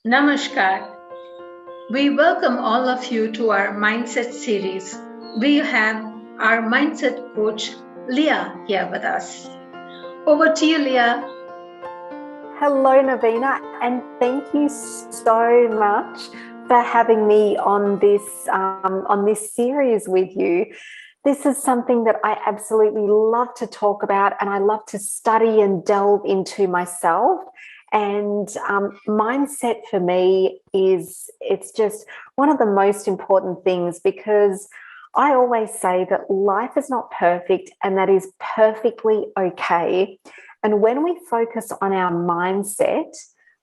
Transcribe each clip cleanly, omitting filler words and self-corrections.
Namaskar. We welcome all of you to our Mindset series. We have our Mindset coach, Lia, here with us. Over to you, Lia. Hello, Navina, and thank you so much for having me on this series with you. This is something that I absolutely love to talk about, and I love to study and delve into myself. And mindset for me it's just one of the most important things because I always say that life is not perfect, and that is perfectly okay. And when we focus on our mindset,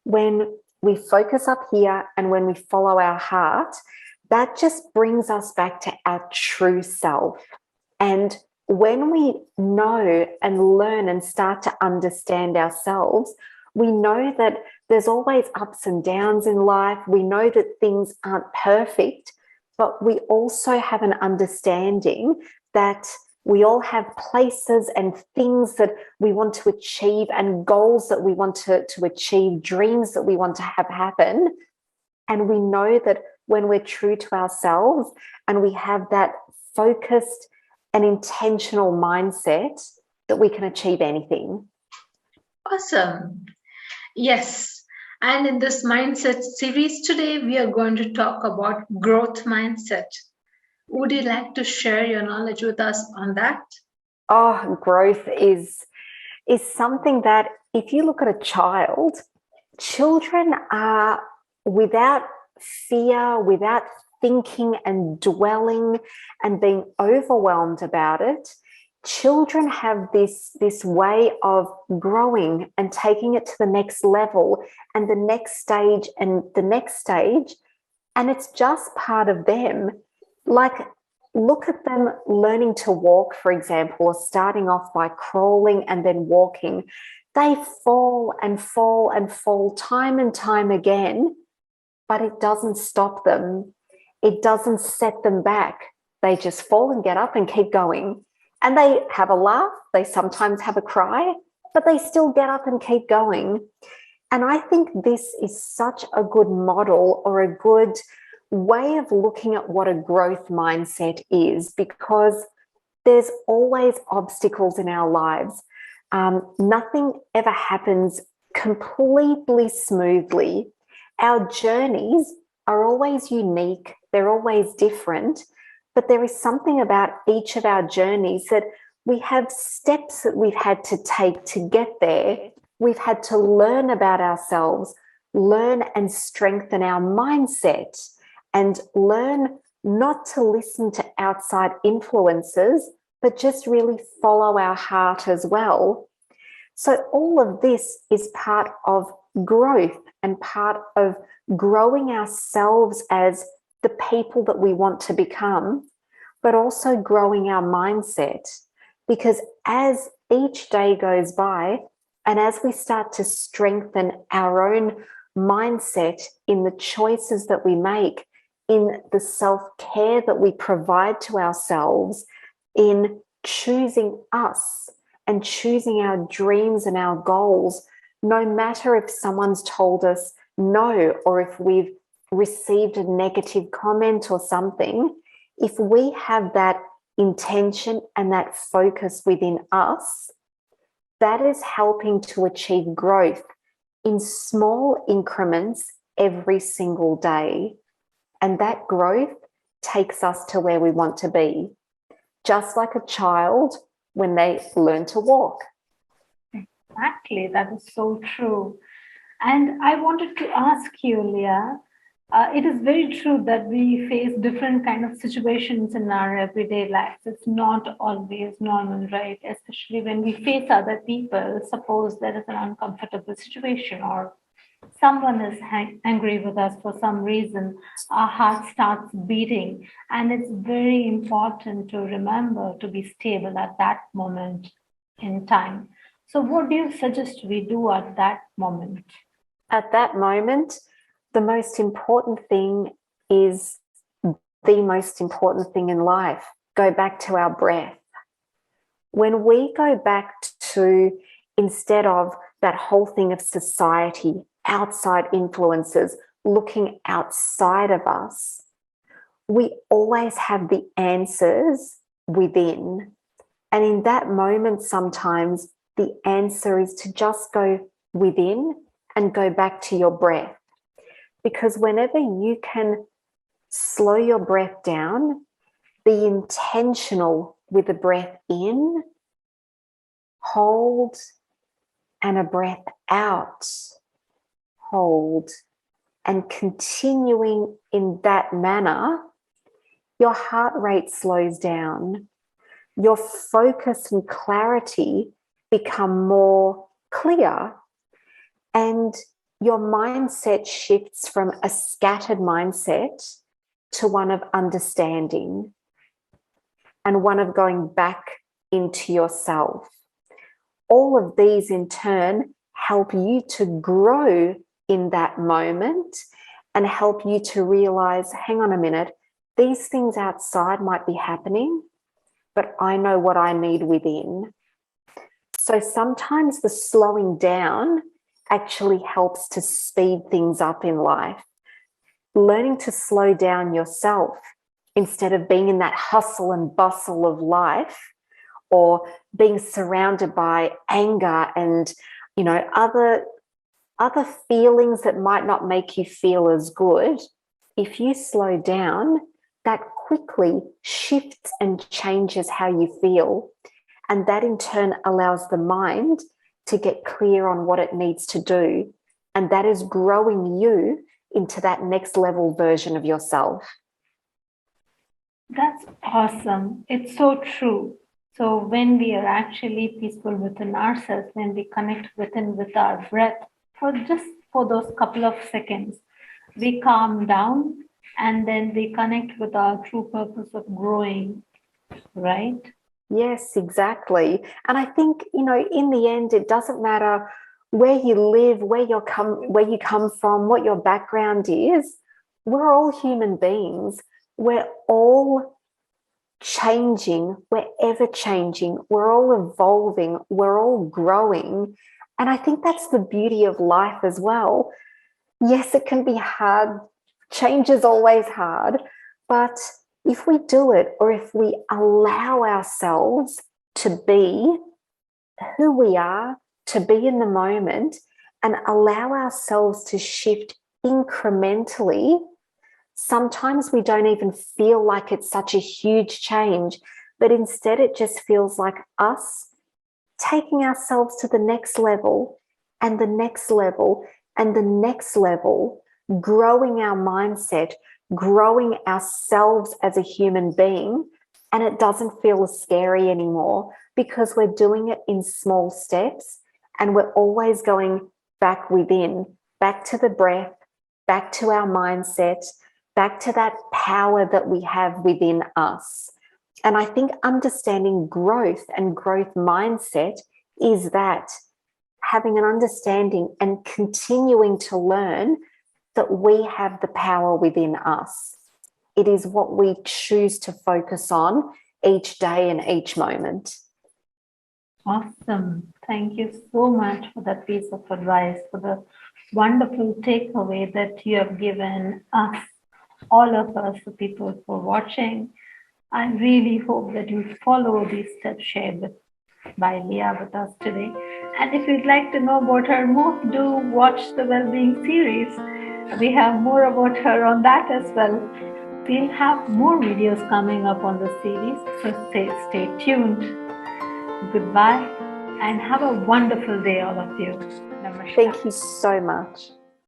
when we focus up here and when we follow our heart, that just brings us back to our true self. And when we know and learn and start to understand ourselves, we know that there's always ups and downs in life. We know that things aren't perfect, but we also have an understanding that we all have places and things that we want to achieve and goals that we want to achieve, dreams that we want to have happen. And we know that when we're true to ourselves and we have that focused and intentional mindset, that we can achieve anything. Awesome. Yes. And in this Mindset series today, we are going to talk about growth mindset. Would you like to share your knowledge with us on that? Oh, growth is something that if you look at a child, children are without fear, without thinking and dwelling and being overwhelmed about it. Children have this way of growing and taking it to the next level and the next stage and the next stage. And it's just part of them. Like, look at them learning to walk, for example, or starting off by crawling and then walking. They fall and fall and fall time and time again, but it doesn't stop them. It doesn't set them back. They just fall and get up and keep going. And they have a laugh. They sometimes have a cry, but they still get up and keep going. And I think this is such a good model or a good way of looking at what a growth mindset is, because there's always obstacles in our lives. Nothing ever happens completely smoothly. Our journeys are always unique, they're always different, but there is something about each of our journeys that we have steps that we've had to take to get there. We've had to learn about ourselves, learn and strengthen our mindset, and learn not to listen to outside influences, but just really follow our heart as well. So all of this is part of growth and part of growing ourselves as the people that we want to become, but also growing our mindset. Because as each day goes by, and as we start to strengthen our own mindset in the choices that we make, in the self-care that we provide to ourselves, in choosing us and choosing our dreams and our goals, no matter if someone's told us no or if we've received a negative comment or something, if we have that intention and that focus within us, that is helping to achieve growth in small increments every single day. And that growth takes us to where we want to be, just like a child when they learn to walk. Exactly, that is so true. And I wanted to ask you, Leah, it is very true that we face different kind of situations in our everyday lives. It's not always normal, right? Especially when we face other people. Suppose there is an uncomfortable situation or someone is angry with us for some reason, our heart starts beating. And it's very important to remember to be stable at that moment in time. So, what do you suggest we do at that moment? At that moment, the most important thing is the most important thing in life. Go back to our breath. When we go back to, instead of that whole thing of society, outside influences, looking outside of us, we always have the answers within. And in that moment, sometimes the answer is to just go within and go back to your breath. Because whenever you can slow your breath down, be intentional with the breath in, hold, and a breath out, hold, and continuing in that manner, your heart rate slows down, your focus and clarity become more clear, and your mindset shifts from a scattered mindset to one of understanding and one of going back into yourself. All of these in turn help you to grow in that moment and help you to realize, hang on a minute, these things outside might be happening, but I know what I need within. So sometimes the slowing down actually helps to speed things up in life. Learning to slow down yourself instead of being in that hustle and bustle of life, or being surrounded by anger and, you know, other feelings that might not make you feel as good. If you slow down, that quickly shifts and changes how you feel. And that in turn allows the mind to get clear on what it needs to do. And that is growing you into that next level version of yourself. That's awesome. It's so true. So when we are actually peaceful within ourselves, when we connect within with our breath for those couple of seconds, we calm down and then we connect with our true purpose of growing, right? Yes, exactly. And I think, you know, in the end, it doesn't matter where you live, where you come from, what your background is. We're all human beings. We're all changing. We're ever changing. We're all evolving. We're all growing. And I think that's the beauty of life as well. Yes, it can be hard. Change is always hard. But if we do it, or if we allow ourselves to be who we are, to be in the moment, and allow ourselves to shift incrementally, sometimes we don't even feel like it's such a huge change, but instead it just feels like us taking ourselves to the next level and the next level and the next level, growing our mindset, growing ourselves as a human being. And it doesn't feel as scary anymore because we're doing it in small steps and we're always going back within, back to the breath, back to our mindset, back to that power that we have within us. And I think understanding growth and growth mindset is that having an understanding and continuing to learn that we have the power within us. It is what we choose to focus on each day and each moment. Awesome. Thank you so much for that piece of advice, for the wonderful takeaway that you have given us, all of us, the people who are watching. I really hope that you follow these steps shared by Lia with us today. And if you'd like to know about her more, do watch the Wellbeing series. We have more about her on that as well. We'll have more videos coming up on the series, so stay tuned. Goodbye and have a wonderful day, all of you. Namaskar. Thank you so much.